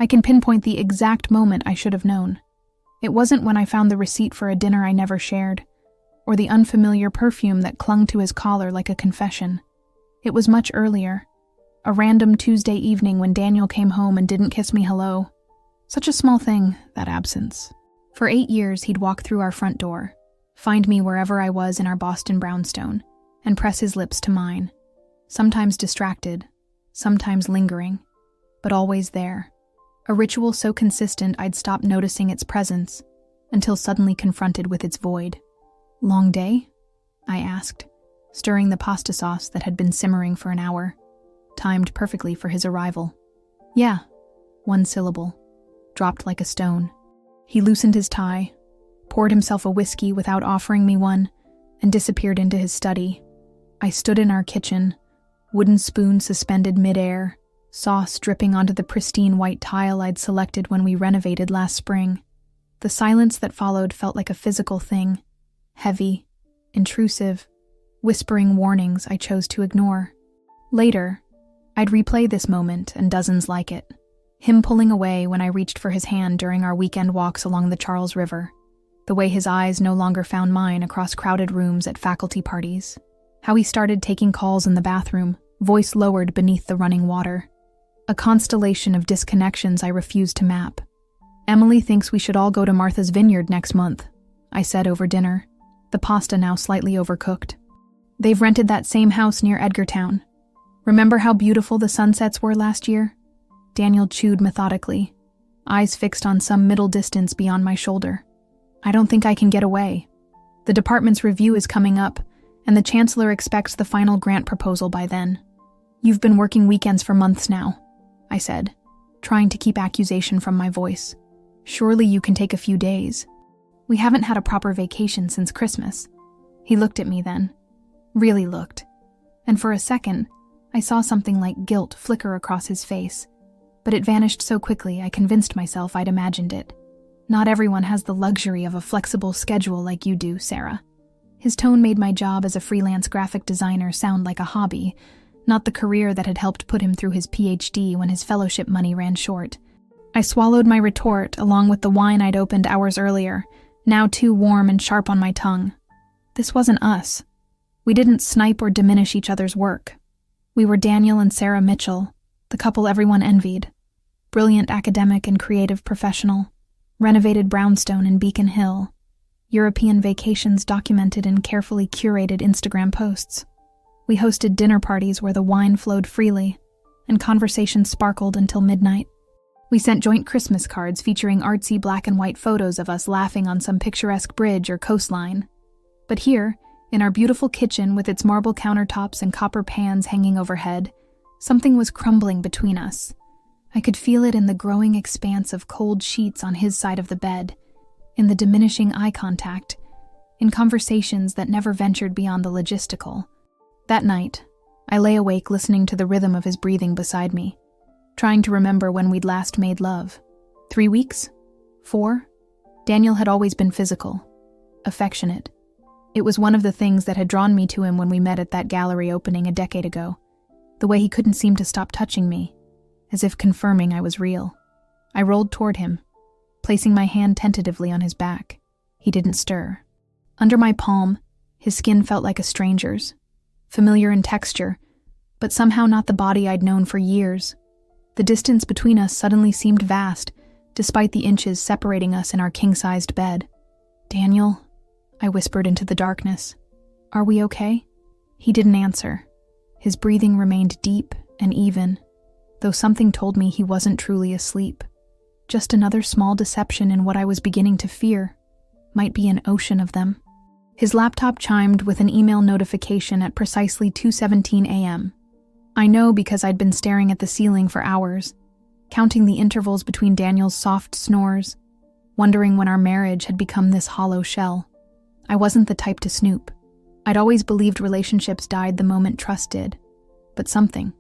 I can pinpoint the exact moment I should have known. It wasn't when I found the receipt for a dinner I never shared, or the unfamiliar perfume that clung to his collar like a confession. It was much earlier, a random Tuesday evening when Daniel came home and didn't kiss me hello. Such a small thing, that absence. For 8 years, he'd walk through our front door, find me wherever I was in our Boston brownstone, and press his lips to mine. Sometimes distracted, sometimes lingering, but always there. A ritual so consistent I'd stop noticing its presence, until suddenly confronted with its void. "Long day?" I asked, stirring the pasta sauce that had been simmering for an hour, timed perfectly for his arrival. "Yeah," one syllable, dropped like a stone. He loosened his tie, poured himself a whiskey without offering me one, and disappeared into his study. I stood in our kitchen, wooden spoon suspended midair, sauce dripping onto the pristine white tile I'd selected when we renovated last spring. The silence that followed felt like a physical thing, heavy, intrusive, whispering warnings I chose to ignore. Later, I'd replay this moment and dozens like it. Him pulling away when I reached for his hand during our weekend walks along the Charles River. The way his eyes no longer found mine across crowded rooms at faculty parties. How he started taking calls in the bathroom, voice lowered beneath the running water. A constellation of disconnections I refused to map. "Emily thinks we should all go to Martha's Vineyard next month," I said over dinner, the pasta now slightly overcooked. "They've rented that same house near Edgartown. Remember how beautiful the sunsets were last year?" Daniel chewed methodically, eyes fixed on some middle distance beyond my shoulder. "I don't think I can get away. The department's review is coming up, and the chancellor expects the final grant proposal by then. You've been working weekends for months now," I said, trying to keep accusation from my voice. "Surely you can take a few days. We haven't had a proper vacation since Christmas." He looked at me then. Really looked. And for a second, I saw something like guilt flicker across his face. But it vanished so quickly I convinced myself I'd imagined it. "Not everyone has the luxury of a flexible schedule like you do, Sarah." His tone made my job as a freelance graphic designer sound like a hobby, not the career that had helped put him through his PhD when his fellowship money ran short. I swallowed my retort along with the wine I'd opened hours earlier, now too warm and sharp on my tongue. This wasn't us. We didn't snipe or diminish each other's work. We were Daniel and Sarah Mitchell, the couple everyone envied. Brilliant academic and creative professional, renovated brownstone in Beacon Hill, European vacations documented in carefully curated Instagram posts. We hosted dinner parties where the wine flowed freely, and conversations sparkled until midnight. We sent joint Christmas cards featuring artsy black and white photos of us laughing on some picturesque bridge or coastline. But here, in our beautiful kitchen with its marble countertops and copper pans hanging overhead, something was crumbling between us. I could feel it in the growing expanse of cold sheets on his side of the bed, in the diminishing eye contact, in conversations that never ventured beyond the logistical. That night, I lay awake listening to the rhythm of his breathing beside me, trying to remember when we'd last made love. 3 weeks? 4? Daniel had always been physical, affectionate. It was one of the things that had drawn me to him when we met at that gallery opening a decade ago, the way he couldn't seem to stop touching me, as if confirming I was real. I rolled toward him, placing my hand tentatively on his back. He didn't stir. Under my palm, his skin felt like a stranger's, familiar in texture, but somehow not the body I'd known for years. The distance between us suddenly seemed vast, despite the inches separating us in our king-sized bed. "Daniel," I whispered into the darkness, "are we okay?" He didn't answer. His breathing remained deep and even, though something told me he wasn't truly asleep. Just another small deception in what I was beginning to fear. Might be an ocean of them. His laptop chimed with an email notification at precisely 2:17 a.m. I know because I'd been staring at the ceiling for hours, counting the intervals between Daniel's soft snores, wondering when our marriage had become this hollow shell. I wasn't the type to snoop. I'd always believed relationships died the moment trust did. But something,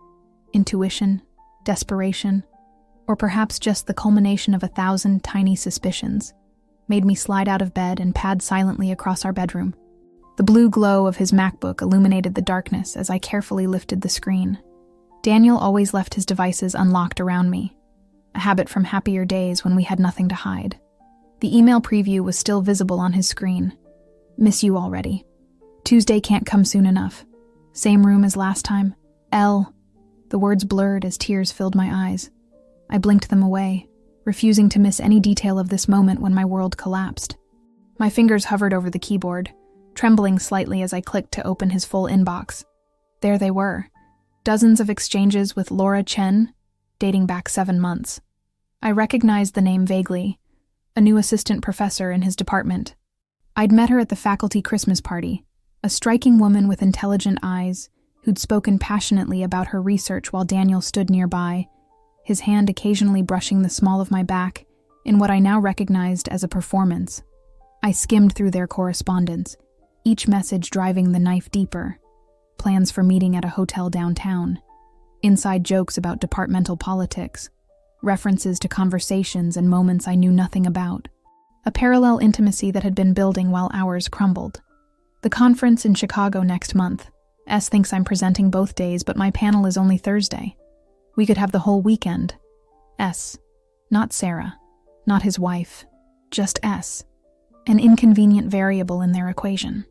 intuition, desperation, or perhaps just the culmination of 1,000 tiny suspicions, made me slide out of bed and pad silently across our bedroom. The blue glow of his MacBook illuminated the darkness as I carefully lifted the screen. Daniel always left his devices unlocked around me. a habit from happier days when we had nothing to hide. The email preview was still visible on his screen. Miss you already. Tuesday can't come soon enough. Same room as last time. L. The words blurred as tears filled my eyes. I blinked them away, refusing to miss any detail of this moment when my world collapsed. My fingers hovered over the keyboard, trembling slightly as I clicked to open his full inbox. There they were. Dozens of exchanges with Laura Chen, dating back 7 months. I recognized the name vaguely, a new assistant professor in his department. I'd met her at the faculty Christmas party, a striking woman with intelligent eyes who'd spoken passionately about her research while Daniel stood nearby, his hand occasionally brushing the small of my back in what I now recognized as a performance. I skimmed through their correspondence, each message driving the knife deeper. Plans for meeting at a hotel downtown, inside jokes about departmental politics, references to conversations and moments I knew nothing about, a parallel intimacy that had been building while ours crumbled. The conference in Chicago next month. S thinks I'm presenting both days, but my panel is only Thursday. We could have the whole weekend. S. Not Sarah. Not his wife. Just S. An inconvenient variable in their equation.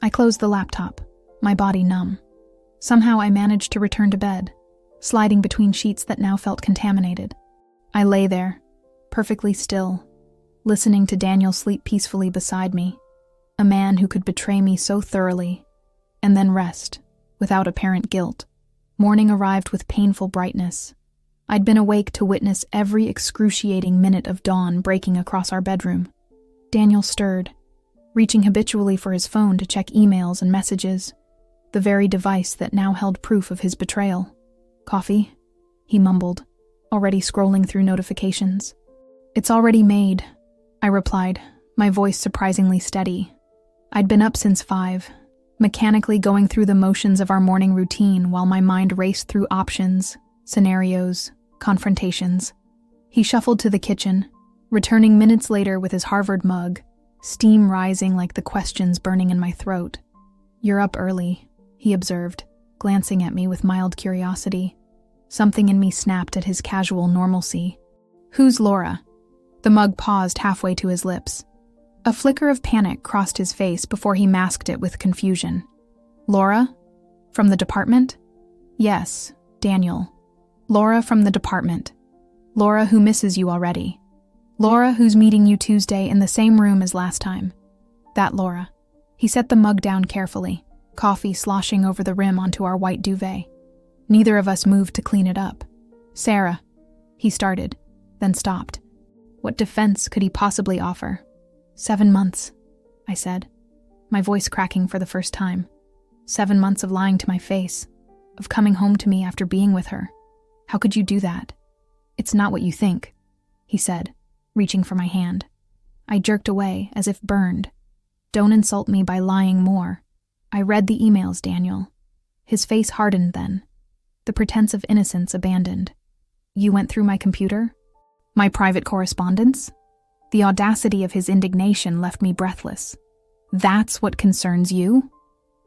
I closed the laptop, my body numb. Somehow I managed to return to bed, sliding between sheets that now felt contaminated. I lay there, perfectly still, listening to Daniel sleep peacefully beside me, a man who could betray me so thoroughly, and then rest, without apparent guilt. Morning arrived with painful brightness. I'd been awake to witness every excruciating minute of dawn breaking across our bedroom. Daniel stirred, reaching habitually for his phone to check emails and messages, the very device that now held proof of his betrayal. "Coffee?" he mumbled, already scrolling through notifications. "It's already made," I replied, my voice surprisingly steady. I'd been up since 5, mechanically going through the motions of our morning routine while my mind raced through options, scenarios, confrontations. He shuffled to the kitchen, returning minutes later with his Harvard mug, steam rising like the questions burning in my throat. "You're up early," he observed, glancing at me with mild curiosity. Something in me snapped at his casual normalcy. "Who's Laura?" The mug paused halfway to his lips. A flicker of panic crossed his face before he masked it with confusion. "Laura? From the department?" "Yes, Daniel. Laura from the department. Laura who misses you already. Laura who's meeting you Tuesday in the same room as last time. That Laura." He set the mug down carefully, coffee sloshing over the rim onto our white duvet. Neither of us moved to clean it up. "Sarah," he started, then stopped. What defense could he possibly offer? 7 months, I said, my voice cracking for the first time. 7 months of lying to my face, of coming home to me after being with her. How could you do that? "It's not what you think," he said, reaching for my hand. I jerked away, as if burned. "Don't insult me by lying more. I read the emails, Daniel." His face hardened then, the pretense of innocence abandoned. "You went through my computer? My private correspondence?" The audacity of his indignation left me breathless. "That's what concerns you?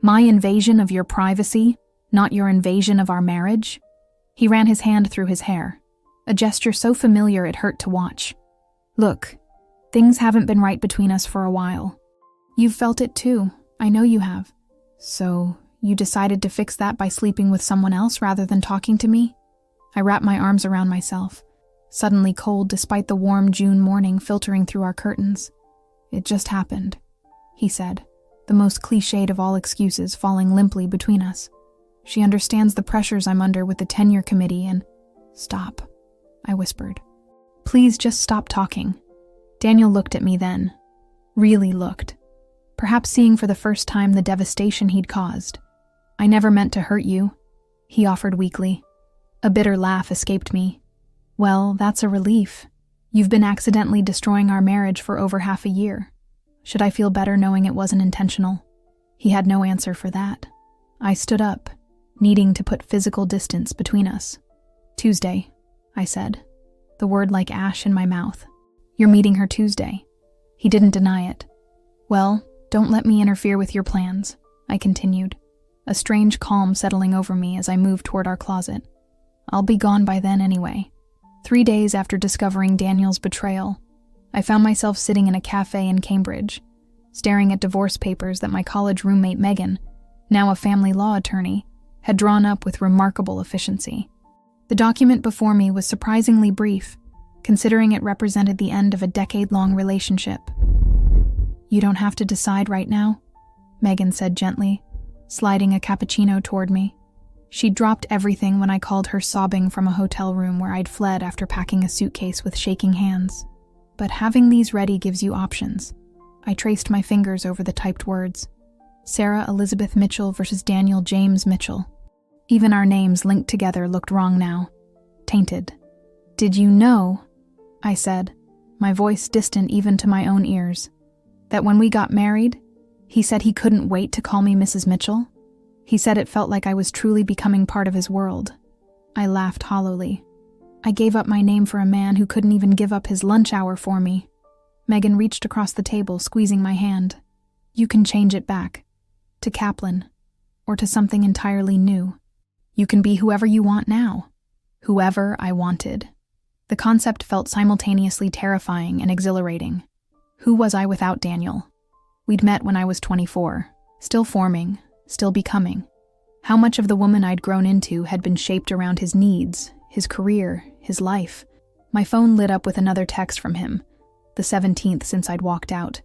My invasion of your privacy, not your invasion of our marriage?" He ran his hand through his hair, a gesture so familiar it hurt to watch. "Look, things haven't been right between us for a while. You've felt it too, I know you have. So, you decided to fix that by sleeping with someone else rather than talking to me?" I wrapped my arms around myself, suddenly cold despite the warm June morning filtering through our curtains. "It just happened," he said, the most cliched of all excuses falling limply between us. "She understands the pressures I'm under with the tenure committee and—" "Stop," I whispered. "Please just stop talking." Daniel looked at me then. Really looked. Perhaps seeing for the first time the devastation he'd caused. "I never meant to hurt you," he offered weakly. A bitter laugh escaped me. "Well, that's a relief. You've been accidentally destroying our marriage for over half a year. Should I feel better knowing it wasn't intentional?" He had no answer for that. I stood up, needing to put physical distance between us. "Tuesday," I said, the word like ash in my mouth. "You're meeting her Tuesday." He didn't deny it. "Well, don't let me interfere with your plans," I continued, a strange calm settling over me as I moved toward our closet. "I'll be gone by then anyway. 3 days after discovering Daniel's betrayal, I found myself sitting in a cafe in Cambridge, staring at divorce papers that my college roommate Megan, now a family law attorney, had drawn up with remarkable efficiency. The document before me was surprisingly brief, considering it represented the end of a decade-long relationship. "You don't have to decide right now," Megan said gently, sliding a cappuccino toward me. She'd dropped everything when I called her sobbing from a hotel room where I'd fled after packing a suitcase with shaking hands. "But having these ready gives you options." I traced my fingers over the typed words. Sarah Elizabeth Mitchell versus Daniel James Mitchell. Even our names linked together looked wrong now. Tainted. "Did you know," I said, my voice distant even to my own ears, "that when we got married, he said he couldn't wait to call me Mrs. Mitchell? He said it felt like I was truly becoming part of his world." I laughed hollowly. "I gave up my name for a man who couldn't even give up his lunch hour for me." Megan reached across the table, squeezing my hand. "You can change it back. To Kaplan. Or to something entirely new. You can be whoever you want now. Whoever I wanted." The concept felt simultaneously terrifying and exhilarating. Who was I without Daniel? We'd met when I was 24, still forming, still becoming. How much of the woman I'd grown into had been shaped around his needs, his career, his life? My phone lit up with another text from him, the 17th since I'd walked out.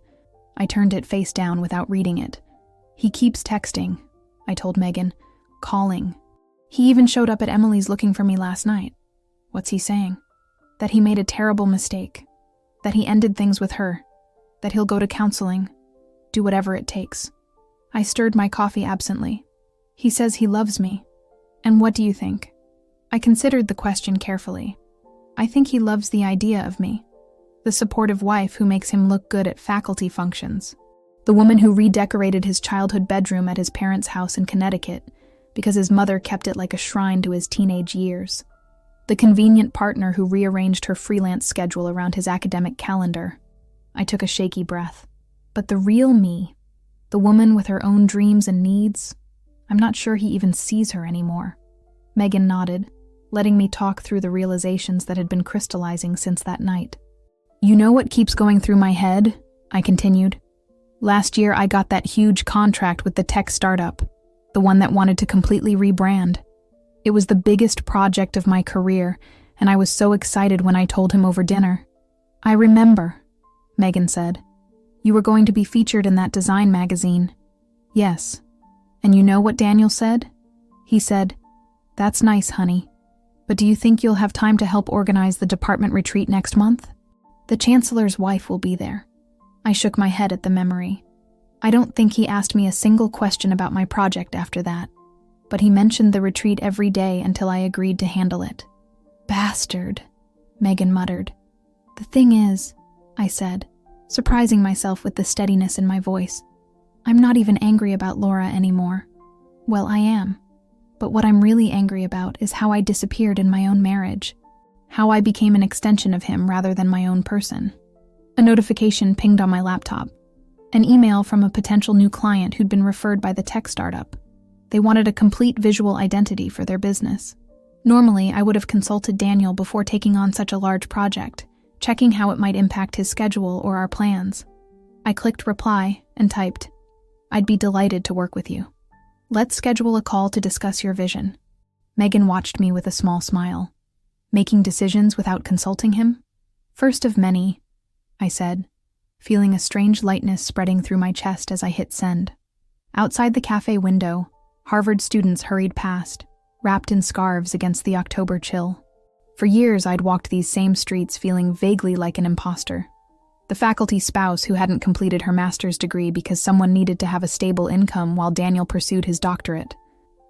I turned it face down without reading it. "He keeps texting," I told Megan, "calling. He even showed up at Emily's looking for me last night." "What's he saying?" "That he made a terrible mistake. That he ended things with her. That he'll go to counseling. Do whatever it takes." I stirred my coffee absently. "He says he loves me. And what do you think?" I considered the question carefully. "I think he loves the idea of me. The supportive wife who makes him look good at faculty functions. The woman who redecorated his childhood bedroom at his parents' house in Connecticut because his mother kept it like a shrine to his teenage years. The convenient partner who rearranged her freelance schedule around his academic calendar." I took a shaky breath. "But the real me, the woman with her own dreams and needs, I'm not sure he even sees her anymore." Megan nodded, letting me talk through the realizations that had been crystallizing since that night. "You know what keeps going through my head?" I continued. "Last year I got that huge contract with the tech startup, the one that wanted to completely rebrand. It was the biggest project of my career, and I was so excited when I told him over dinner." "I remember," Megan said. "You were going to be featured in that design magazine." "Yes. And you know what Daniel said?" He said, "That's nice, honey. But do you think you'll have time to help organize the department retreat next month? The chancellor's wife will be there." I shook my head at the memory. I don't think he asked me a single question about my project after that, but he mentioned the retreat every day until I agreed to handle it. "Bastard," Megan muttered. "The thing is," I said, surprising myself with the steadiness in my voice, "I'm not even angry about Laura anymore. Well, I am. But what I'm really angry about is how I disappeared in my own marriage. How I became an extension of him rather than my own person." A notification pinged on my laptop. An email from a potential new client who'd been referred by the tech startup. They wanted a complete visual identity for their business. Normally, I would have consulted Daniel before taking on such a large project, checking how it might impact his schedule or our plans. I clicked reply and typed, "I'd be delighted to work with you. Let's schedule a call to discuss your vision." Megan watched me with a small smile. "Making decisions without consulting him? First of many," I said, feeling a strange lightness spreading through my chest as I hit send. Outside the cafe window, Harvard students hurried past, wrapped in scarves against the October chill. For years, I'd walked these same streets feeling vaguely like an imposter. The faculty spouse who hadn't completed her master's degree because someone needed to have a stable income while Daniel pursued his doctorate.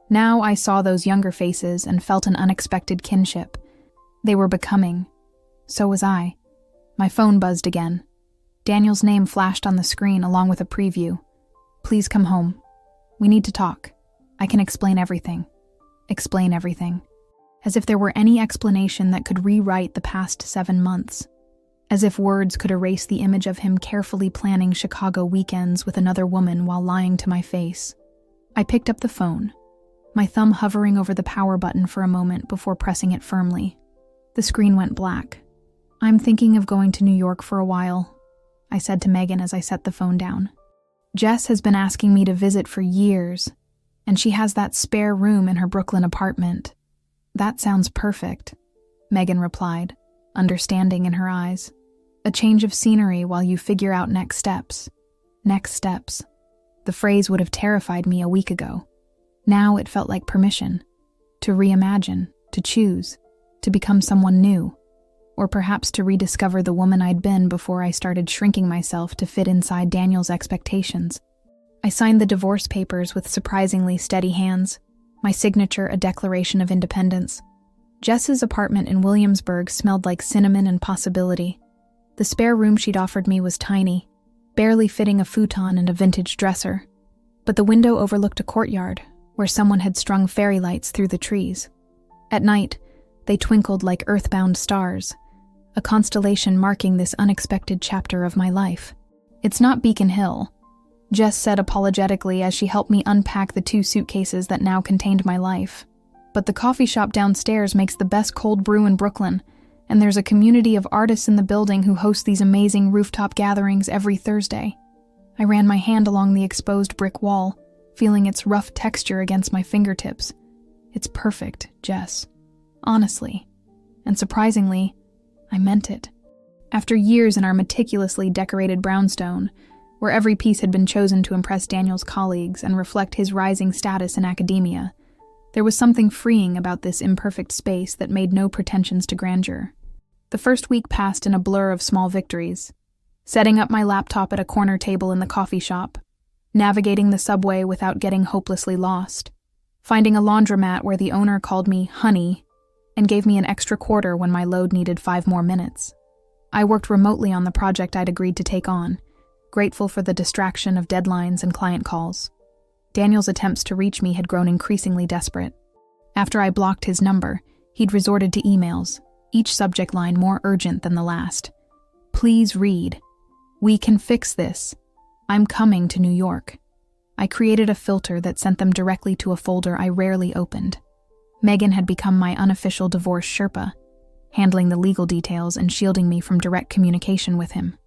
Now I saw those younger faces and felt an unexpected kinship. They were becoming. So was I. My phone buzzed again. Daniel's name flashed on the screen along with a preview. "Please come home. We need to talk. I can explain everything." Explain everything. As if there were any explanation that could rewrite the past 7 months. As if words could erase the image of him carefully planning Chicago weekends with another woman while lying to my face. I picked up the phone, my thumb hovering over the power button for a moment before pressing it firmly. The screen went black. "I'm thinking of going to New York for a while," I said to Megan as I set the phone down. "Jess has been asking me to visit for years, and she has that spare room in her Brooklyn apartment." "That sounds perfect," Megan replied, understanding in her eyes. "A change of scenery while you figure out next steps." Next steps. The phrase would have terrified me a week ago. Now it felt like permission. To reimagine, to choose, to become someone new. Or perhaps to rediscover the woman I'd been before I started shrinking myself to fit inside Daniel's expectations. I signed the divorce papers with surprisingly steady hands, my signature a declaration of independence. Jess's apartment in Williamsburg smelled like cinnamon and possibility. The spare room she'd offered me was tiny, barely fitting a futon and a vintage dresser. But the window overlooked a courtyard, where someone had strung fairy lights through the trees. At night, they twinkled like earthbound stars, a constellation marking this unexpected chapter of my life. "It's not Beacon Hill," Jess said apologetically as she helped me unpack the 2 suitcases that now contained my life. "But the coffee shop downstairs makes the best cold brew in Brooklyn, and there's a community of artists in the building who host these amazing rooftop gatherings every Thursday." I ran my hand along the exposed brick wall, feeling its rough texture against my fingertips. "It's perfect, Jess. Honestly. And surprisingly, I meant it." After years in our meticulously decorated brownstone, where every piece had been chosen to impress Daniel's colleagues and reflect his rising status in academia, there was something freeing about this imperfect space that made no pretensions to grandeur. The first week passed in a blur of small victories. Setting up my laptop at a corner table in the coffee shop, navigating the subway without getting hopelessly lost, finding a laundromat where the owner called me honey and gave me an extra quarter when my load needed 5 more minutes. I worked remotely on the project I'd agreed to take on, grateful for the distraction of deadlines and client calls. Daniel's attempts to reach me had grown increasingly desperate. After I blocked his number, he'd resorted to emails, each subject line more urgent than the last. "Please read. We can fix this. I'm coming to New York." I created a filter that sent them directly to a folder I rarely opened. Megan had become my unofficial divorce Sherpa, handling the legal details and shielding me from direct communication with him.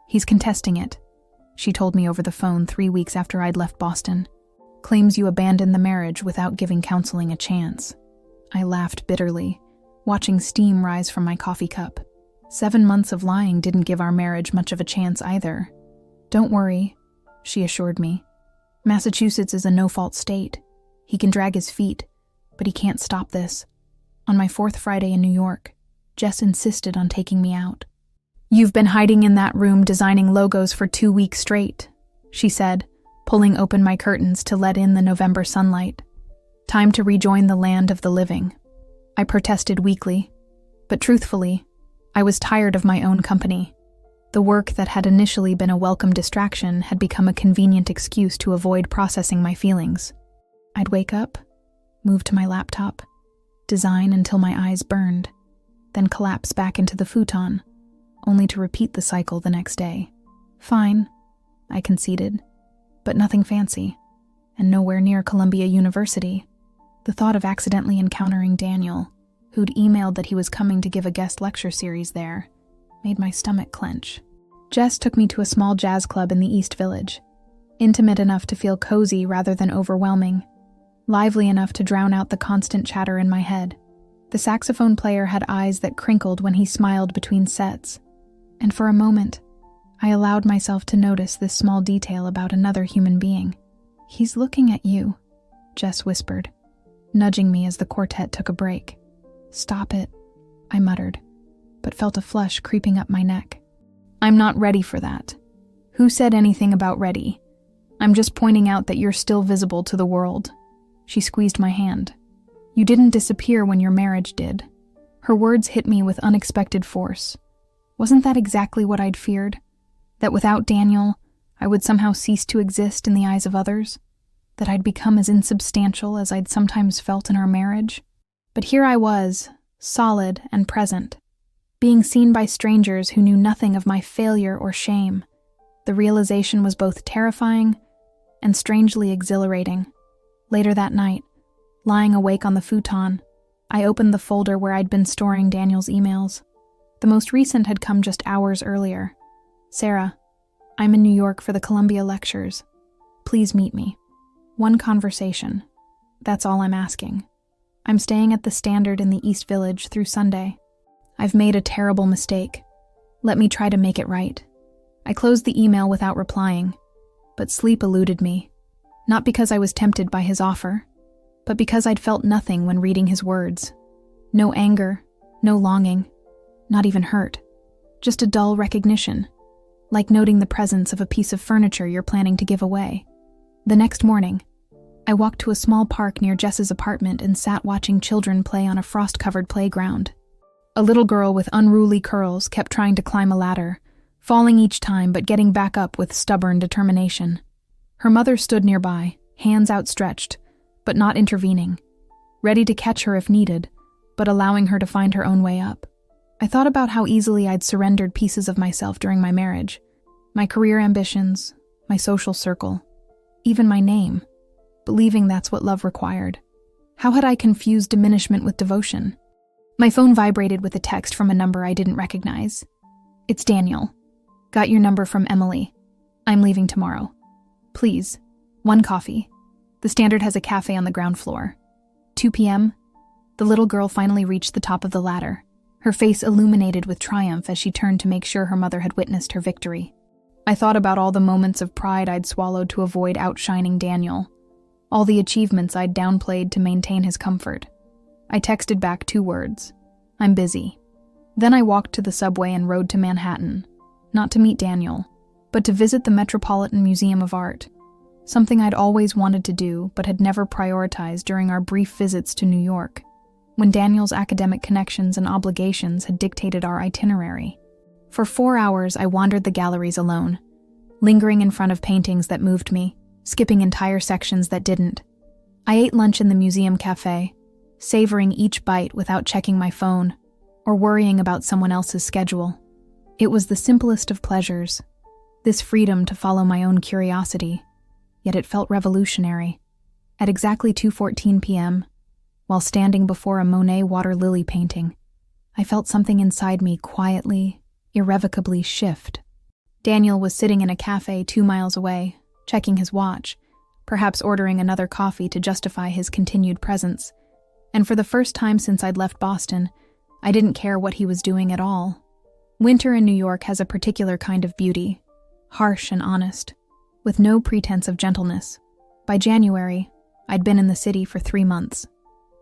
"He's contesting it," she told me over the phone 3 weeks after I'd left Boston. "Claims you abandoned the marriage without giving counseling a chance." I laughed bitterly, watching steam rise from my coffee cup. 7 months of lying didn't give our marriage much of a chance either. "Don't worry," she assured me. "Massachusetts is a no-fault state. He can drag his feet, but he can't stop this." On my 4th Friday in New York, Jess insisted on taking me out. "You've been hiding in that room designing logos for 2 weeks straight," she said, pulling open my curtains to let in the November sunlight. "Time to rejoin the land of the living." I protested weakly, but truthfully, I was tired of my own company. The work that had initially been a welcome distraction had become a convenient excuse to avoid processing my feelings. I'd wake up, move to my laptop, design until my eyes burned, then collapse back into the futon, only to repeat the cycle the next day. "Fine," I conceded, "but nothing fancy, and nowhere near Columbia University." The thought of accidentally encountering Daniel, who'd emailed that he was coming to give a guest lecture series there, made my stomach clench. Jess took me to a small jazz club in the East Village, intimate enough to feel cozy rather than overwhelming, lively enough to drown out the constant chatter in my head. The saxophone player had eyes that crinkled when he smiled between sets, and for a moment, I allowed myself to notice this small detail about another human being. "He's looking at you," Jess whispered, nudging me as the quartet took a break. "Stop it," I muttered, but felt a flush creeping up my neck. "I'm not ready for that." "Who said anything about ready? I'm just pointing out that you're still visible to the world." She squeezed my hand. "You didn't disappear when your marriage did." Her words hit me with unexpected force. Wasn't that exactly what I'd feared? That without Daniel, I would somehow cease to exist in the eyes of others? That I'd become as insubstantial as I'd sometimes felt in our marriage? But here I was, solid and present, being seen by strangers who knew nothing of my failure or shame. The realization was both terrifying and strangely exhilarating. Later that night, lying awake on the futon, I opened the folder where I'd been storing Daniel's emails. The most recent had come just hours earlier. Sarah, I'm in New York for the Columbia lectures. Please meet me. One conversation. That's all I'm asking. I'm staying at the Standard in the East Village through Sunday. I've made a terrible mistake. Let me try to make it right. I closed the email without replying, but sleep eluded me. Not because I was tempted by his offer, but because I'd felt nothing when reading his words. No anger, no longing, not even hurt. Just a dull recognition, like noting the presence of a piece of furniture you're planning to give away. The next morning, I walked to a small park near Jess's apartment and sat watching children play on a frost-covered playground. A little girl with unruly curls kept trying to climb a ladder, falling each time but getting back up with stubborn determination. Her mother stood nearby, hands outstretched, but not intervening, ready to catch her if needed, but allowing her to find her own way up. I thought about how easily I'd surrendered pieces of myself during my marriage, my career ambitions, my social circle, even my name, believing that's what love required. How had I confused diminishment with devotion? My phone vibrated with a text from a number I didn't recognize. It's Daniel. Got your number from Emily. I'm leaving tomorrow. Please, 1 coffee. The Standard has a cafe on the ground floor. 2 p.m. The little girl finally reached the top of the ladder, her face illuminated with triumph as she turned to make sure her mother had witnessed her victory. I thought about all the moments of pride I'd swallowed to avoid outshining Daniel, all the achievements I'd downplayed to maintain his comfort. I texted back 2 words, I'm busy. Then I walked to the subway and rode to Manhattan, not to meet Daniel, but to visit the Metropolitan Museum of Art, something I'd always wanted to do but had never prioritized during our brief visits to New York, when Daniel's academic connections and obligations had dictated our itinerary. For 4 hours, I wandered the galleries alone, lingering in front of paintings that moved me, skipping entire sections that didn't. I ate lunch in the museum cafe, savoring each bite without checking my phone or worrying about someone else's schedule. It was the simplest of pleasures, this freedom to follow my own curiosity, yet it felt revolutionary. At exactly 2:14 p.m., while standing before a Monet water lily painting, I felt something inside me quietly, irrevocably shift. Daniel was sitting in a cafe 2 miles away, checking his watch, perhaps ordering another coffee to justify his continued presence. And for the first time since I'd left Boston, I didn't care what he was doing at all. Winter in New York has a particular kind of beauty, harsh and honest, with no pretense of gentleness. By January, I'd been in the city for 3 months.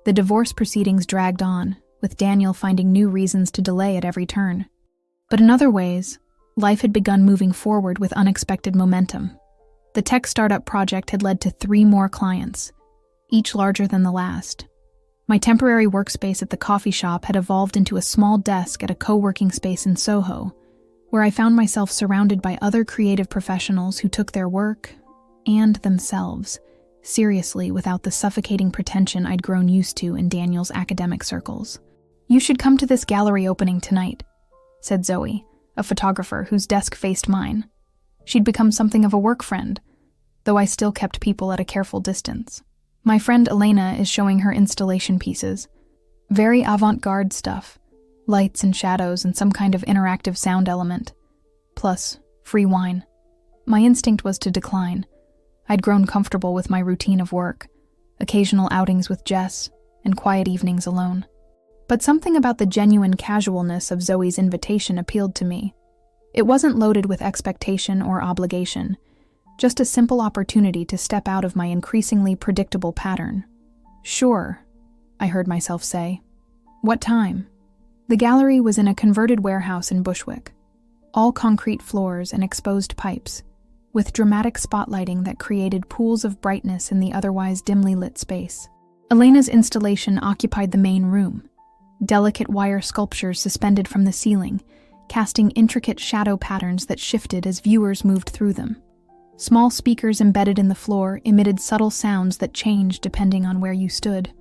The divorce proceedings dragged on, with Daniel finding new reasons to delay at every turn. But in other ways, life had begun moving forward with unexpected momentum. The tech startup project had led to 3 more clients, each larger than the last. My temporary workspace at the coffee shop had evolved into a small desk at a co-working space in Soho, where I found myself surrounded by other creative professionals who took their work, and themselves, seriously without the suffocating pretension I'd grown used to in Daniel's academic circles. You should come to this gallery opening tonight, said Zoe, a photographer whose desk faced mine. She'd become something of a work friend, though I still kept people at a careful distance. My friend Elena is showing her installation pieces. Very avant-garde stuff. Lights and shadows and some kind of interactive sound element. Plus, free wine. My instinct was to decline. I'd grown comfortable with my routine of work, occasional outings with Jess, and quiet evenings alone. But something about the genuine casualness of Zoe's invitation appealed to me. It wasn't loaded with expectation or obligation, just a simple opportunity to step out of my increasingly predictable pattern. Sure, I heard myself say. What time? The gallery was in a converted warehouse in Bushwick, all concrete floors and exposed pipes, with dramatic spotlighting that created pools of brightness in the otherwise dimly lit space. Elena's installation occupied the main room, delicate wire sculptures suspended from the ceiling, casting intricate shadow patterns that shifted as viewers moved through them. Small speakers embedded in the floor emitted subtle sounds that changed depending on where you stood.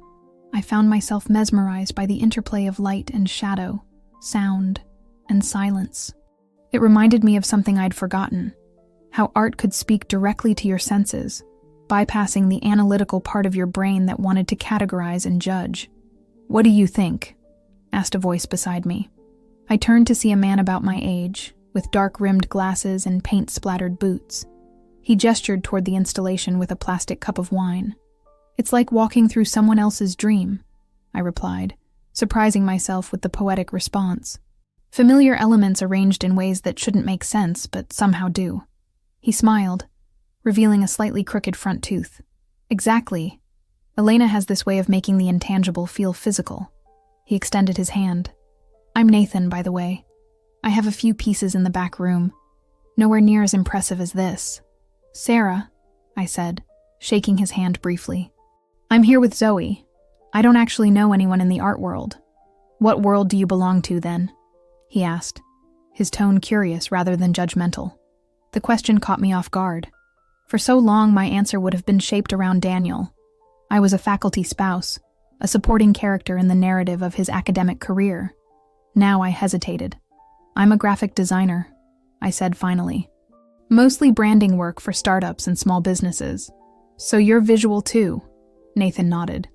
I found myself mesmerized by the interplay of light and shadow, sound, and silence. It reminded me of something I'd forgotten, how art could speak directly to your senses, bypassing the analytical part of your brain that wanted to categorize and judge. "What do you think?" asked a voice beside me. I turned to see a man about my age, with dark-rimmed glasses and paint-splattered boots. He gestured toward the installation with a plastic cup of wine. "It's like walking through someone else's dream," I replied, surprising myself with the poetic response. Familiar elements arranged in ways that shouldn't make sense, but somehow do. He smiled, revealing a slightly crooked front tooth. "Exactly. Elena has this way of making the intangible feel physical." He extended his hand. "I'm Nathan, by the way. I have a few pieces in the back room. Nowhere near as impressive as this." "Sarah," I said, shaking his hand briefly. "I'm here with Zoe. I don't actually know anyone in the art world." "What world do you belong to, then?" he asked, his tone curious rather than judgmental. The question caught me off guard. For so long, my answer would have been shaped around Daniel. I was a faculty spouse, a supporting character in the narrative of his academic career. Now I hesitated. "I'm a graphic designer," I said finally. "Mostly branding work for startups and small businesses." "So you're visual too," Nathan nodded,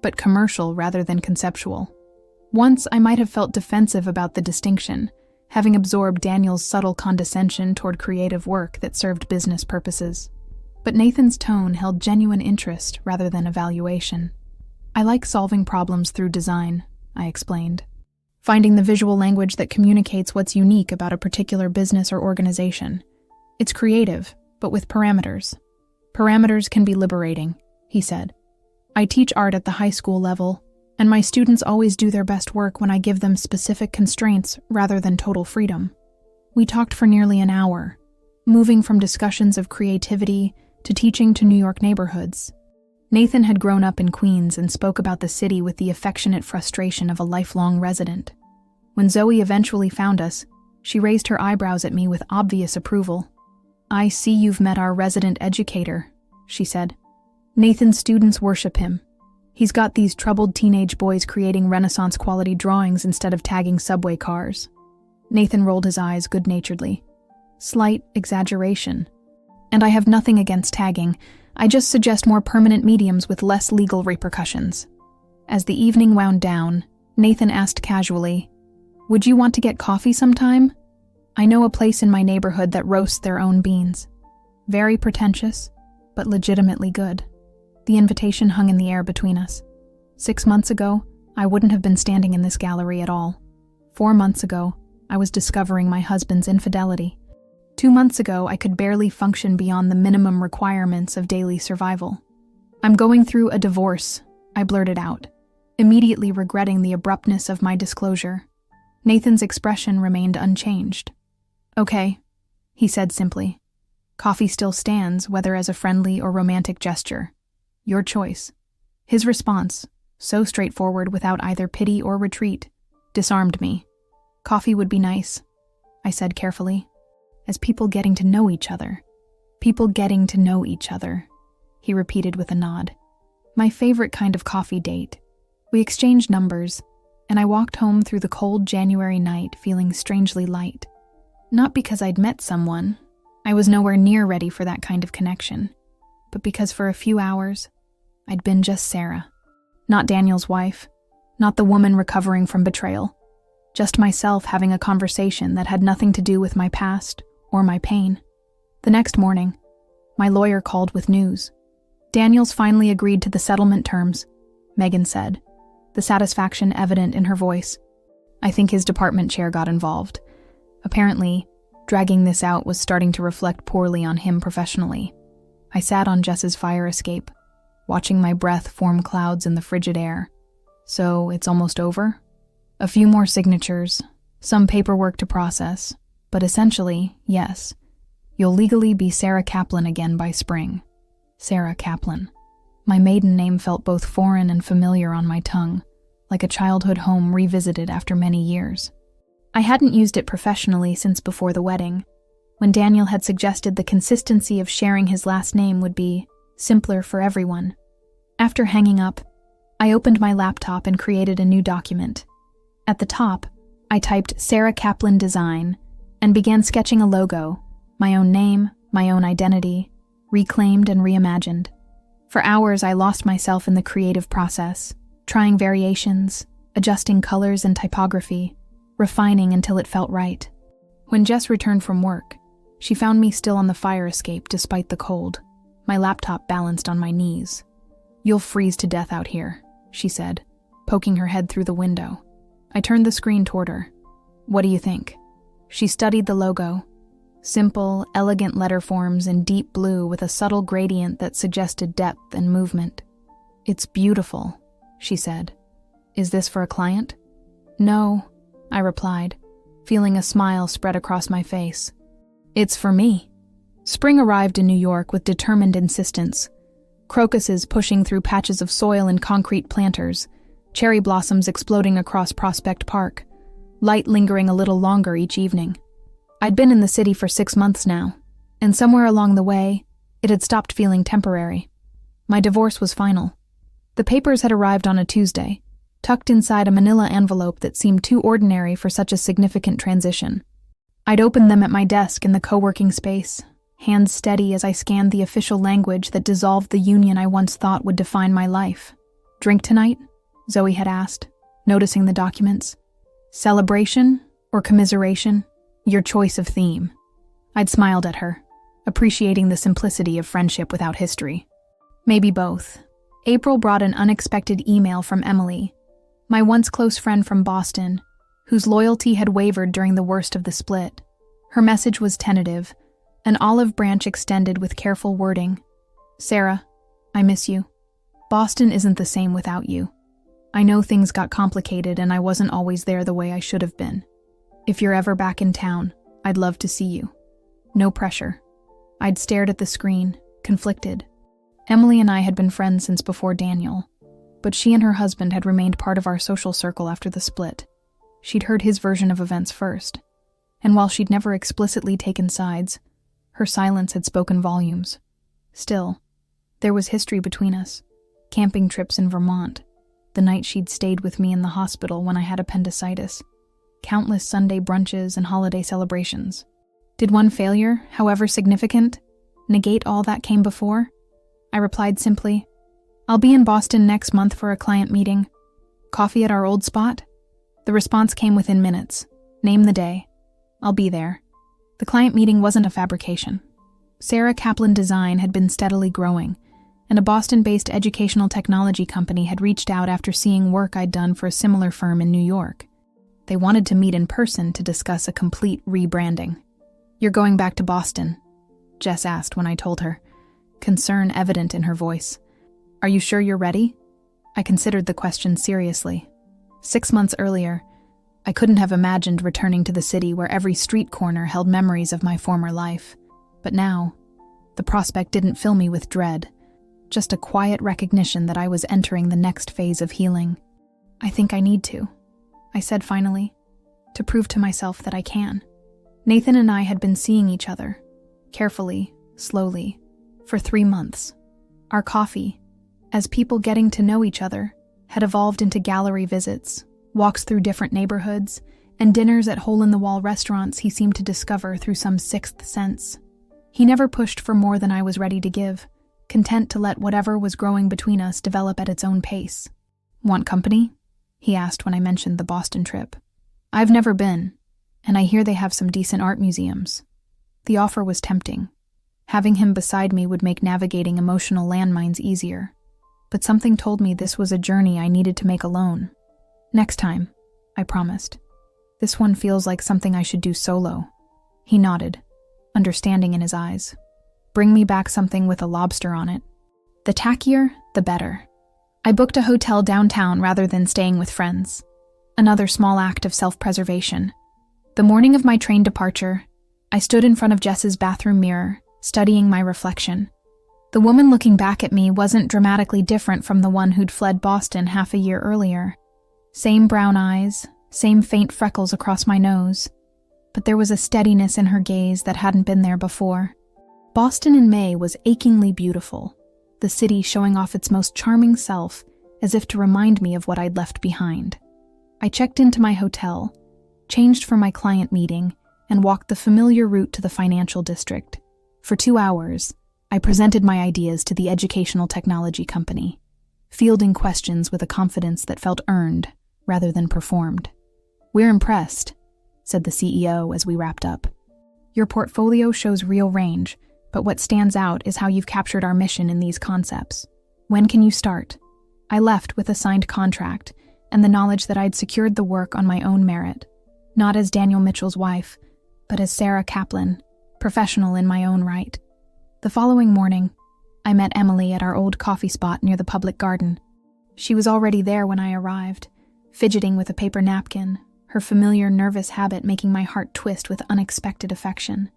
"but commercial rather than conceptual." Once I might have felt defensive about the distinction, having absorbed Daniel's subtle condescension toward creative work that served business purposes. But Nathan's tone held genuine interest rather than evaluation. "I like solving problems through design," I explained. "Finding the visual language that communicates what's unique about a particular business or organization. It's creative, but with parameters. Parameters can be liberating," he said. "I teach art at the high school level, and my students always do their best work when I give them specific constraints rather than total freedom." We talked for nearly an hour, moving from discussions of creativity to teaching to New York neighborhoods. Nathan had grown up in Queens and spoke about the city with the affectionate frustration of a lifelong resident. When Zoe eventually found us, she raised her eyebrows at me with obvious approval. "I see you've met our resident educator," she said. "Nathan's students worship him. He's got these troubled teenage boys creating Renaissance-quality drawings instead of tagging subway cars." Nathan rolled his eyes good-naturedly. "Slight exaggeration. And I have nothing against tagging. I just suggest more permanent mediums with less legal repercussions." As the evening wound down, Nathan asked casually, "Would you want to get coffee sometime? I know a place in my neighborhood that roasts their own beans. Very pretentious, but legitimately good." The invitation hung in the air between us. 6 months ago, I wouldn't have been standing in this gallery at all. 4 months ago, I was discovering my husband's infidelity. 2 months ago, I could barely function beyond the minimum requirements of daily survival. "I'm going through a divorce," I blurted out, immediately regretting the abruptness of my disclosure. Nathan's expression remained unchanged. "Okay," he said simply. "Coffee still stands, whether as a friendly or romantic gesture. Your choice." His response, so straightforward without either pity or retreat, disarmed me. "Coffee would be nice," I said carefully. "As people getting to know each other." "People getting to know each other," he repeated with a nod. "My favorite kind of coffee date." We exchanged numbers, and I walked home through the cold January night feeling strangely light. Not because I'd met someone, I was nowhere near ready for that kind of connection, but because for a few hours, I'd been just Sarah. Not Daniel's wife, not the woman recovering from betrayal. Just myself having a conversation that had nothing to do with my past or my pain. The next morning, my lawyer called with news. "Daniel's finally agreed to the settlement terms," Megan said, the satisfaction evident in her voice. "I think his department chair got involved. Apparently, dragging this out was starting to reflect poorly on him professionally." I sat on Jess's fire escape, watching my breath form clouds in the frigid air. "So it's almost over?" "A few more signatures, some paperwork to process, but essentially, yes. You'll legally be Sarah Kaplan again by spring." Sarah Kaplan. My maiden name felt both foreign and familiar on my tongue, like a childhood home revisited after many years. I hadn't used it professionally since before the wedding, when Daniel had suggested the consistency of sharing his last name would be simpler for everyone. After hanging up, I opened my laptop and created a new document. At the top, I typed Sarah Kaplan Design and began sketching a logo, my own name, my own identity, reclaimed and reimagined. For hours, I lost myself in the creative process, trying variations, adjusting colors and typography, refining until it felt right. When Jess returned from work, she found me still on the fire escape despite the cold, my laptop balanced on my knees. "You'll freeze to death out here," she said, poking her head through the window. I turned the screen toward her. "What do you think?" She studied the logo. Simple, elegant letter forms in deep blue with a subtle gradient that suggested depth and movement. "It's beautiful," she said. "Is this for a client?" "No," I replied, feeling a smile spread across my face. "It's for me." Spring arrived in New York with determined insistence. Crocuses pushing through patches of soil and concrete planters, cherry blossoms exploding across Prospect Park, light lingering a little longer each evening. I'd been in the city for 6 months now, and somewhere along the way, it had stopped feeling temporary. My divorce was final. The papers had arrived on a Tuesday, tucked inside a manila envelope that seemed too ordinary for such a significant transition. I'd opened them at my desk in the co-working space, hands steady as I scanned the official language that dissolved the union I once thought would define my life. "Drink tonight?" Zoe had asked, noticing the documents. "Celebration or commiseration? Your choice of theme." I'd smiled at her, appreciating the simplicity of friendship without history. "Maybe both." April brought an unexpected email from Emily, my once close friend from Boston, whose loyalty had wavered during the worst of the split. Her message was tentative, an olive branch extended with careful wording. "Sarah, I miss you. Boston isn't the same without you. I know things got complicated and I wasn't always there the way I should have been. If you're ever back in town, I'd love to see you. No pressure." I'd stared at the screen, conflicted. Emily and I had been friends since before Daniel, but she and her husband had remained part of our social circle after the split. She'd heard his version of events first, and while she'd never explicitly taken sides, her silence had spoken volumes. Still, there was history between us. Camping trips in Vermont, the night she'd stayed with me in the hospital when I had appendicitis, countless Sunday brunches and holiday celebrations. Did one failure, however significant, negate all that came before? I replied simply, "I'll be in Boston next month for a client meeting. Coffee at our old spot?" The response came within minutes. "Name the day. I'll be there." The client meeting wasn't a fabrication. Sarah Kaplan Design had been steadily growing, and a Boston-based educational technology company had reached out after seeing work I'd done for a similar firm in New York. They wanted to meet in person to discuss a complete rebranding. "You're going back to Boston?" Jess asked when I told her, concern evident in her voice. "Are you sure you're ready?" I considered the question seriously. 6 months earlier, I couldn't have imagined returning to the city where every street corner held memories of my former life. But now, the prospect didn't fill me with dread, just a quiet recognition that I was entering the next phase of healing. "I think I need to," I said finally, "to prove to myself that I can." Nathan and I had been seeing each other, carefully, slowly, for 3 months. Our coffee, as people getting to know each other, had evolved into gallery visits, walks through different neighborhoods, and dinners at hole-in-the-wall restaurants he seemed to discover through some sixth sense. He never pushed for more than I was ready to give, content to let whatever was growing between us develop at its own pace. "Want company?" he asked when I mentioned the Boston trip. "I've never been, and I hear they have some decent art museums." The offer was tempting. Having him beside me would make navigating emotional landmines easier, but something told me this was a journey I needed to make alone. "Next time," I promised. "This one feels like something I should do solo." He nodded, understanding in his eyes. "Bring me back something with a lobster on it. The tackier, the better." I booked a hotel downtown rather than staying with friends. Another small act of self-preservation. The morning of my train departure, I stood in front of Jess's bathroom mirror, studying my reflection. The woman looking back at me wasn't dramatically different from the one who'd fled Boston half a year earlier. Same brown eyes, same faint freckles across my nose, but there was a steadiness in her gaze that hadn't been there before. Boston in May was achingly beautiful, the city showing off its most charming self as if to remind me of what I'd left behind. I checked into my hotel, changed for my client meeting, and walked the familiar route to the financial district. For 2 hours, I presented my ideas to the educational technology company. fielding questions with a confidence that felt earned rather than performed. "We're impressed," said the CEO as we wrapped up. "Your portfolio shows real range, but what stands out is how you've captured our mission in these concepts. When can you start?" I left with a signed contract and the knowledge that I'd secured the work on my own merit, not as Daniel Mitchell's wife, but as Sarah Kaplan, professional in my own right. The following morning, I met Emily at our old coffee spot near the public garden. She was already there when I arrived, fidgeting with a paper napkin, her familiar nervous habit making my heart twist with unexpected affection.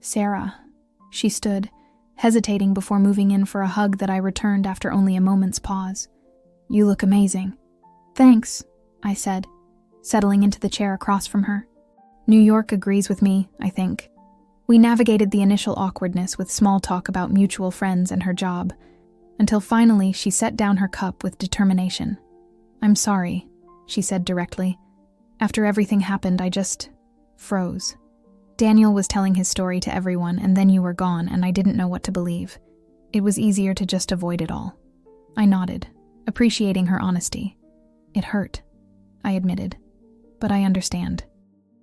"Sarah," she stood, hesitating before moving in for a hug that I returned after only a moment's pause. "You look amazing." "Thanks," I said, settling into the chair across from her. New York agrees with me, I think. We navigated the initial awkwardness with small talk about mutual friends and her job, until finally she set down her cup with determination. "I'm sorry," she said directly. "After everything happened, I just froze. Daniel was telling his story to everyone, and then you were gone, and I didn't know what to believe. It was easier to just avoid it all." I nodded, appreciating her honesty. "It hurt," I admitted, "but I understand.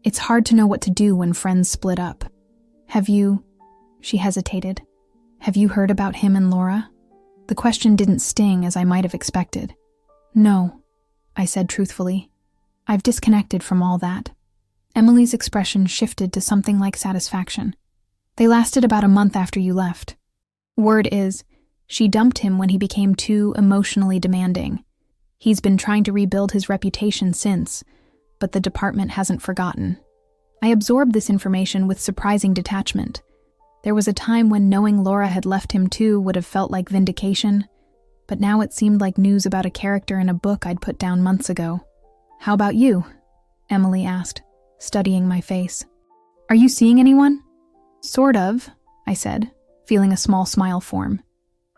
It's hard to know what to do when friends split up. Have you," she hesitated, "have you heard about him and Laura?" The question didn't sting as I might have expected. "No," I said truthfully. "I've disconnected from all that." Emily's expression shifted to something like satisfaction. "They lasted about a month after you left. Word is, she dumped him when he became too emotionally demanding. He's been trying to rebuild his reputation since, but the department hasn't forgotten." I absorbed this information with surprising detachment. There was a time when knowing Laura had left him too would have felt like vindication, but now it seemed like news about a character in a book I'd put down months ago. "How about you?" Emily asked, studying my face. "Are you seeing anyone?" "Sort of," I said, feeling a small smile form.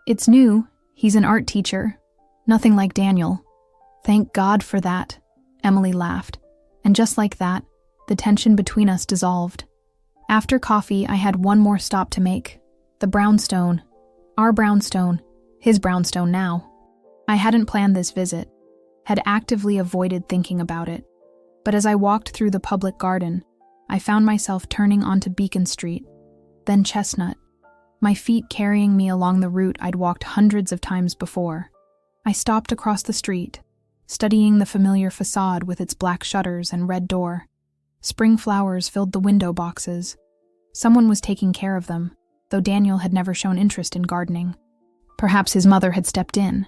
"It's new. He's an art teacher. Nothing like Daniel." "Thank God for that," Emily laughed, and just like that, the tension between us dissolved. After coffee, I had one more stop to make. The brownstone. Our brownstone. His brownstone now. I hadn't planned this visit, had actively avoided thinking about it. But as I walked through the public garden, I found myself turning onto Beacon Street, then Chestnut, my feet carrying me along the route I'd walked hundreds of times before. I stopped across the street, studying the familiar facade with its black shutters and red door. Spring flowers filled the window boxes. Someone was taking care of them, though Daniel had never shown interest in gardening. Perhaps his mother had stepped in,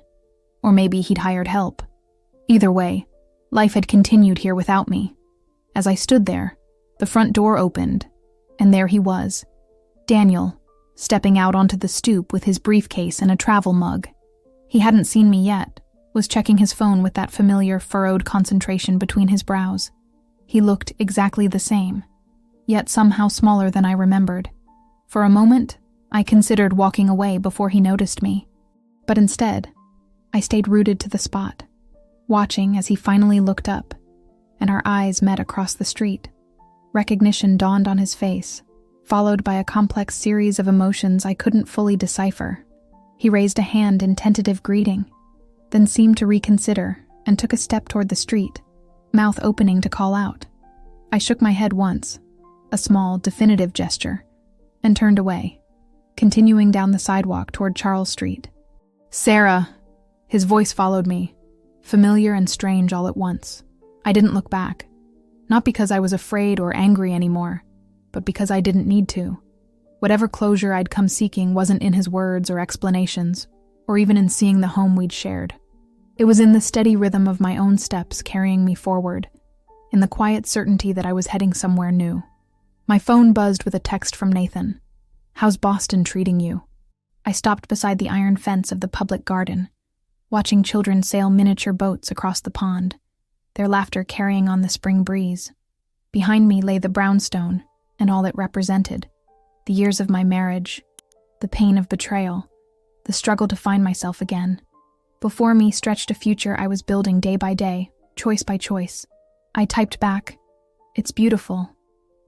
or maybe he'd hired help. Either way, life had continued here without me. As I stood there, the front door opened, and there he was, Daniel, stepping out onto the stoop with his briefcase and a travel mug. He hadn't seen me yet, was checking his phone with that familiar furrowed concentration between his brows. He looked exactly the same, yet somehow smaller than I remembered. For a moment, I considered walking away before he noticed me. But instead, I stayed rooted to the spot, watching as he finally looked up, and our eyes met across the street. Recognition dawned on his face, followed by a complex series of emotions I couldn't fully decipher. He raised a hand in tentative greeting, then seemed to reconsider and took a step toward the street, mouth opening to call out. I shook my head once, a small, definitive gesture, and turned away, continuing down the sidewalk toward Charles Street. "Sarah!" His voice followed me, familiar and strange all at once. I didn't look back, not because I was afraid or angry anymore, but because I didn't need to. Whatever closure I'd come seeking wasn't in his words or explanations, or even in seeing the home we'd shared. It was in the steady rhythm of my own steps carrying me forward, in the quiet certainty that I was heading somewhere new. My phone buzzed with a text from Nathan. "How's Boston treating you?" I stopped beside the iron fence of the public garden, watching children sail miniature boats across the pond, their laughter carrying on the spring breeze. Behind me lay the brownstone and all it represented, the years of my marriage, the pain of betrayal, the struggle to find myself again. Before me stretched a future I was building day by day, choice by choice. I typed back, "It's beautiful,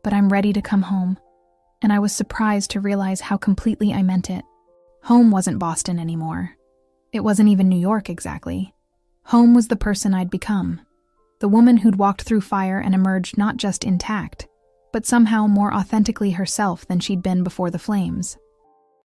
but I'm ready to come home," and I was surprised to realize how completely I meant it. Home wasn't Boston anymore. It wasn't even New York exactly. Home was the person I'd become. The woman who'd walked through fire and emerged not just intact, but somehow more authentically herself than she'd been before the flames.